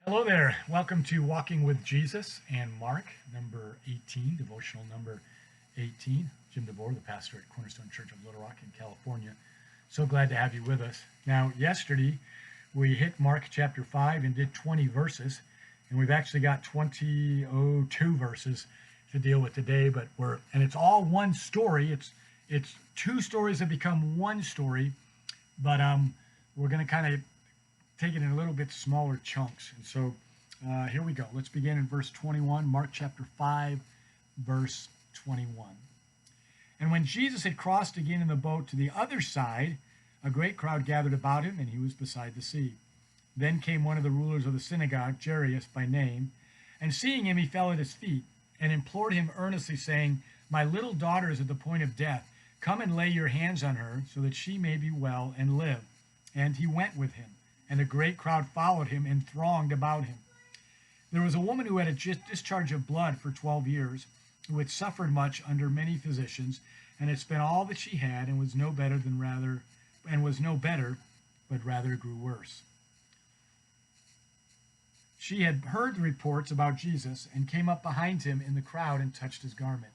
Hello there. Welcome to Walking with Jesus and Mark, number 18, devotional number 18. Jim Devore, the pastor at Cornerstone Church of Littlerock in California. So glad to have you with us. Now, yesterday we hit Mark chapter 5 and did 20 verses, and we've actually got 22 verses to deal with today, and it's all one story. It's two stories that become one story, but we're going to kind of take it in a little bit smaller chunks. And so here we go. Let's begin in verse 21, Mark chapter 5, verse 21. And when Jesus had crossed again in the boat to the other side, a great crowd gathered about him, and he was beside the sea. Then came one of the rulers of the synagogue, Jairus by name, and seeing him, he fell at his feet and implored him earnestly, saying, "My little daughter is at the point of death. Come and lay your hands on her, so that she may be well and live." And he went with him. And a great crowd followed him and thronged about him. There was a woman who had a discharge of blood for 12 years, who had suffered much under many physicians, and had spent all that she had, and was no better, but rather grew worse. She had heard the reports about Jesus, and came up behind him in the crowd and touched his garment.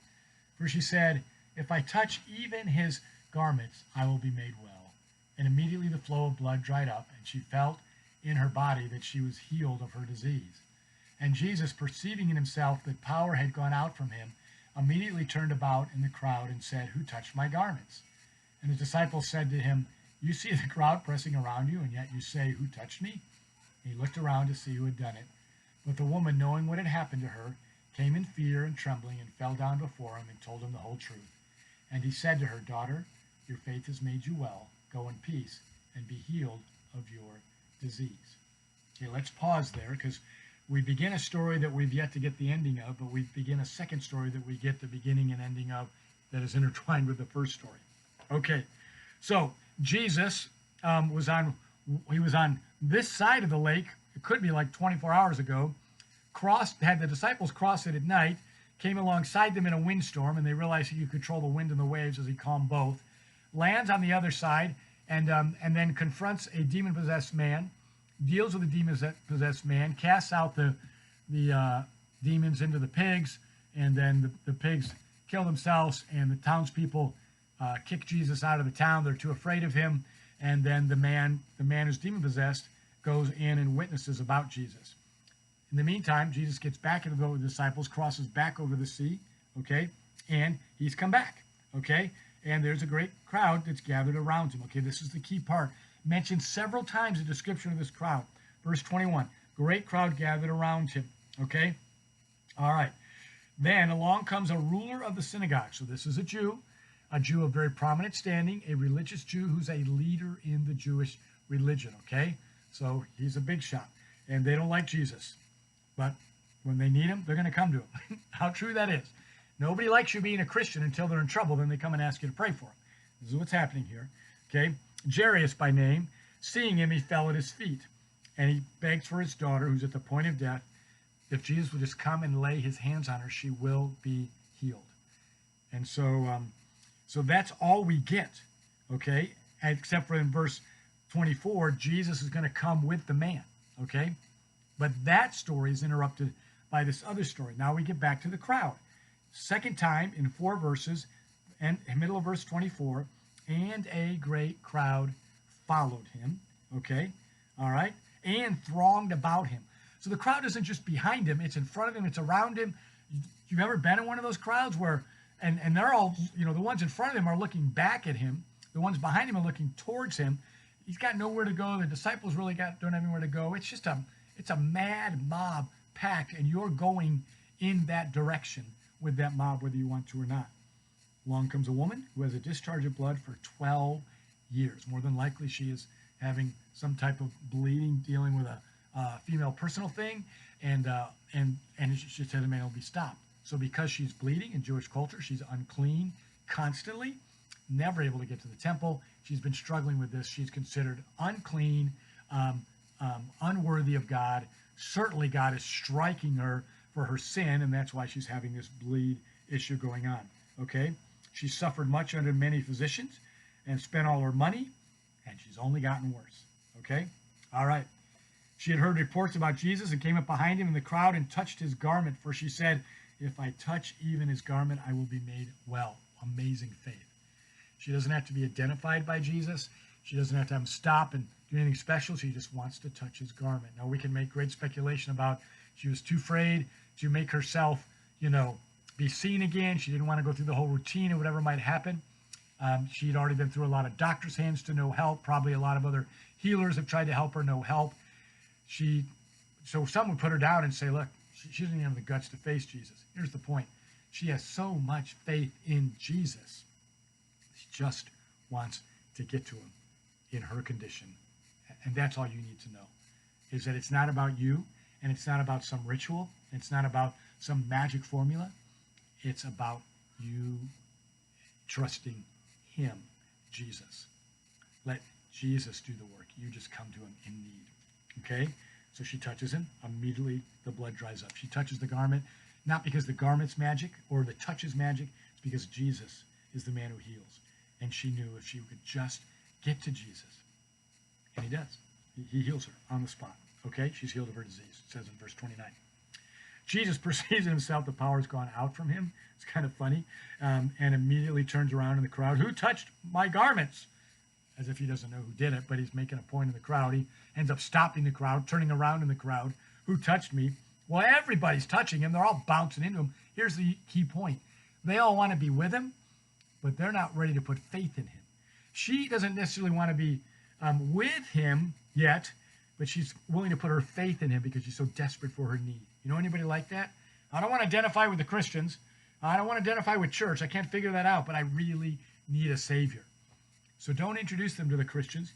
For she said, "If I touch even his garments, I will be made well." And immediately the flow of blood dried up, and she felt in her body that she was healed of her disease. And Jesus, perceiving in himself that power had gone out from him, immediately turned about in the crowd and said, "Who touched my garments?" And his disciples said to him, "You see the crowd pressing around you, and yet you say, 'Who touched me?'" And he looked around to see who had done it. But the woman, knowing what had happened to her, came in fear and trembling, and fell down before him and told him the whole truth. And he said to her, "Daughter, your faith has made you well. Go in peace and be healed of your disease." Okay, let's pause there, because we begin a story that we've yet to get the ending of, but we begin a second story that we get the beginning and ending of, that is intertwined with the first story. Okay, so Jesus was on this side of the lake. It could be like 24 hours ago. Had the disciples cross it at night, came alongside them in a windstorm, and they realized he could control the wind and the waves as he calmed both. Lands on the other side, and then confronts a demon-possessed man, deals with the demon-possessed man, casts out the demons into the pigs, and then the pigs kill themselves, and the townspeople kick Jesus out of the town. They're too afraid of him, and then the man who's demon-possessed goes in and witnesses about Jesus. In the meantime, Jesus gets back into the boat with the disciples, crosses back over the sea, okay, and he's come back, okay? And there's a great crowd that's gathered around him. Okay, this is the key part. Mentioned several times the description of this crowd. Verse 21, great crowd gathered around him. Okay, all right. Then along comes a ruler of the synagogue. So this is a Jew of very prominent standing, a religious Jew who's a leader in the Jewish religion. Okay, so he's a big shot. And they don't like Jesus. But when they need him, they're going to come to him. How true that is. Nobody likes you being a Christian until they're in trouble. Then they come and ask you to pray for them. This is what's happening here. Okay, Jairus by name, seeing him, he fell at his feet, and he begs for his daughter, who's at the point of death. If Jesus would just come and lay his hands on her, she will be healed. And so, so that's all we get. Okay, except for in verse 24, Jesus is going to come with the man. Okay, but that story is interrupted by this other story. Now we get back to the crowd. Second time in 4 verses, and middle of verse 24, and a great crowd followed him, okay, all right, and thronged about him. So the crowd isn't just behind him, it's in front of him, it's around him. You've ever been in one of those crowds where, and they're all, the ones in front of him are looking back at him, the ones behind him are looking towards him. He's got nowhere to go, the disciples really don't have anywhere to go. It's just it's a mad mob pack, and you're going in that direction with that mob, whether you want to or not. Along comes a woman who has a discharge of blood for 12 years. More than likely, she is having some type of bleeding, dealing with a female personal thing, and she said the man will be stopped. So because she's bleeding in Jewish culture, she's unclean constantly, never able to get to the temple. She's been struggling with this. She's considered unclean, unworthy of God. Certainly God is striking her for her sin, and that's why she's having this bleed issue going on. Okay, she suffered much under many physicians and spent all her money, and she's only gotten worse. Okay, all right. She had heard reports about Jesus and came up behind him in the crowd and touched his garment, for she said, if I touch even his garment, I will be made well. Amazing faith. She doesn't have to be identified by Jesus. She doesn't have to have him stop and do anything special. She just wants to touch his garment. Now, we can make great speculation about she was too afraid to make herself, be seen again. She didn't want to go through the whole routine or whatever might happen. She had already been through a lot of doctor's hands to no help. Probably a lot of other healers have tried to help her, no help. So some would put her down and say, look, she doesn't even have the guts to face Jesus. Here's the point. She has so much faith in Jesus. She just wants to get to him in her condition. And that's all you need to know, is that it's not about you, and it's not about some ritual. It's not about some magic formula. It's about you trusting him, Jesus. Let Jesus do the work. You just come to him in need. Okay? So she touches him. Immediately the blood dries up. She touches the garment, not because the garment's magic or the touch is magic. It's because Jesus is the man who heals. And she knew if she could just get to Jesus, and he does. He heals her on the spot. Okay? She's healed of her disease. It says in verse 29. Jesus perceives in himself the power has gone out from him. It's kind of funny. And immediately turns around in the crowd. Who touched my garments? As if he doesn't know who did it, but he's making a point in the crowd. He ends up stopping the crowd, turning around in the crowd. Who touched me? Well, everybody's touching him. They're all bouncing into him. Here's the key point. They all want to be with him, but they're not ready to put faith in him. She doesn't necessarily want to be with him yet, but she's willing to put her faith in him because she's so desperate for her need. You know anybody like that? I don't want to identify with the Christians. I don't want to identify with church. I can't figure that out, but I really need a Savior. So don't introduce them to the Christians.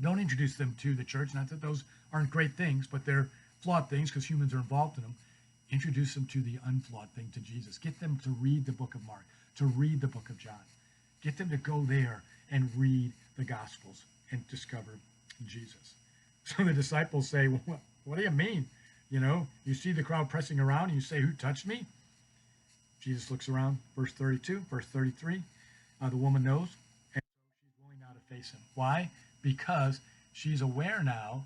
Don't introduce them to the church. Not that those aren't great things, but they're flawed things because humans are involved in them. Introduce them to the unflawed thing, to Jesus. Get them to read the book of Mark, to read the book of John. Get them to go there and read the Gospels and discover Jesus. So the disciples say, well, what do you mean? You see the crowd pressing around and you say, who touched me? Jesus looks around, verse 32, verse 33. The woman knows, and she's willing now to face him. Why? Because she's aware now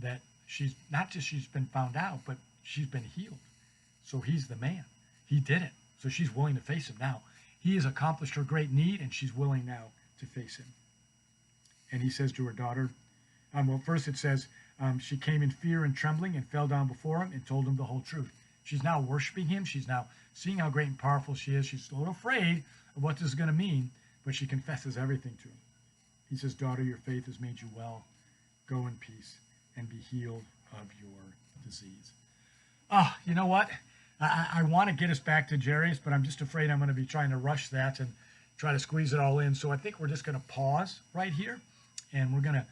that she's not just she's been found out, but she's been healed. So he's the man. He did it. So she's willing to face him now. He has accomplished her great need, and she's willing now to face him. And he says to her daughter, first it says, she came in fear and trembling and fell down before him and told him the whole truth. She's now worshiping him. She's now seeing how great and powerful she is. She's a little afraid of what this is going to mean, but she confesses everything to him. He says, daughter, your faith has made you well. Go in peace and be healed of your disease. You know what? I want to get us back to Jairus, but I'm just afraid I'm going to be trying to rush that and try to squeeze it all in. So I think we're just going to pause right here, and we're going to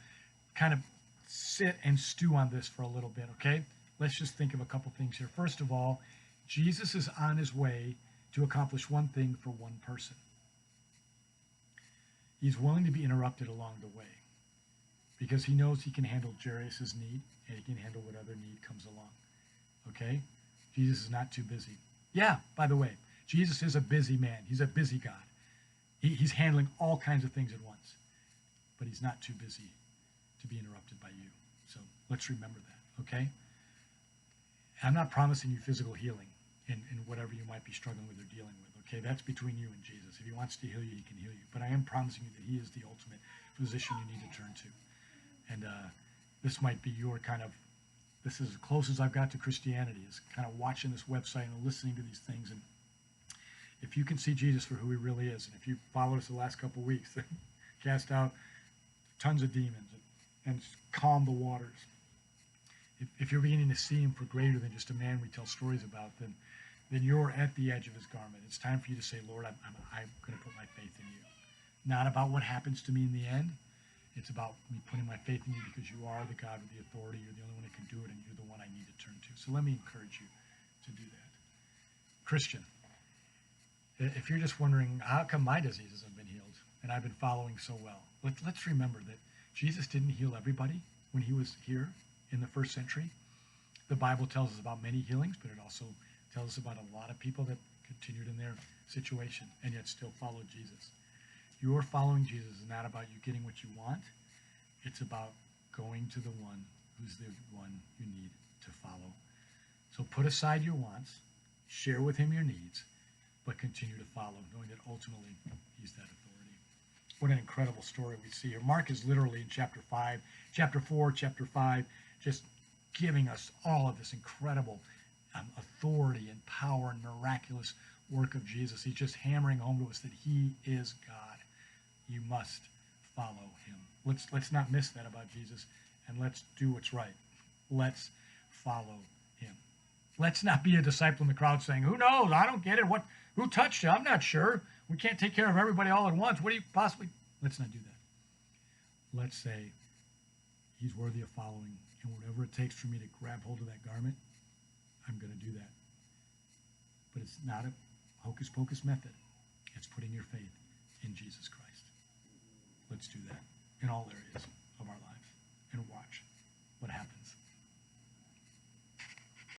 kind of sit and stew on this for a little bit, okay? Let's just think of a couple things here. First of all, Jesus is on his way to accomplish one thing for one person. He's willing to be interrupted along the way because he knows he can handle Jairus' need and he can handle what other need comes along, okay? Jesus is not too busy. Yeah, by the way, Jesus is a busy man. He's a busy God. He's handling all kinds of things at once, but he's not too busy to be interrupted by you. So let's remember that, okay? I'm not promising you physical healing in whatever you might be struggling with or dealing with, okay? That's between you and Jesus. If he wants to heal you, he can heal you. But I am promising you that he is the ultimate physician you need to turn to. And this might be your this is as close as I've got to Christianity, is kind of watching this website and listening to these things. And if you can see Jesus for who he really is, and if you followed us the last couple of weeks, cast out tons of demons and calm the waters. If you're beginning to see him for greater than just a man we tell stories about, then you're at the edge of his garment. It's time for you to say, Lord, I'm going to put my faith in you. Not about what happens to me in the end. It's about me putting my faith in you because you are the God with the authority. You're the only one that can do it, and you're the one I need to turn to. So let me encourage you to do that. Christian, if you're just wondering, how come my diseases have been healed and I've been following so well? Let's remember that Jesus didn't heal everybody when he was here in the first century. The Bible tells us about many healings, but it also tells us about a lot of people that continued in their situation and yet still followed Jesus. Your following Jesus is not about you getting what you want. It's about going to the one who's the one you need to follow. So put aside your wants, share with him your needs, but continue to follow, knowing that ultimately he's that authority. What an incredible story we see here. Mark is literally in chapter 5, chapter 4, chapter 5, just giving us all of this incredible authority and power and miraculous work of Jesus. He's just hammering home to us that he is God. You must follow him. Let's not miss that about Jesus, and let's do what's right. Let's follow him. Let's not be a disciple in the crowd saying, who knows? I don't get it. Who touched you? I'm not sure. We can't take care of everybody all at once. What do you possibly... Let's not do that. Let's say he's worthy of following, and whatever it takes for me to grab hold of that garment, I'm going to do that. But it's not a hocus pocus method. It's putting your faith in Jesus Christ. Let's do that in all areas of our lives and watch what happens.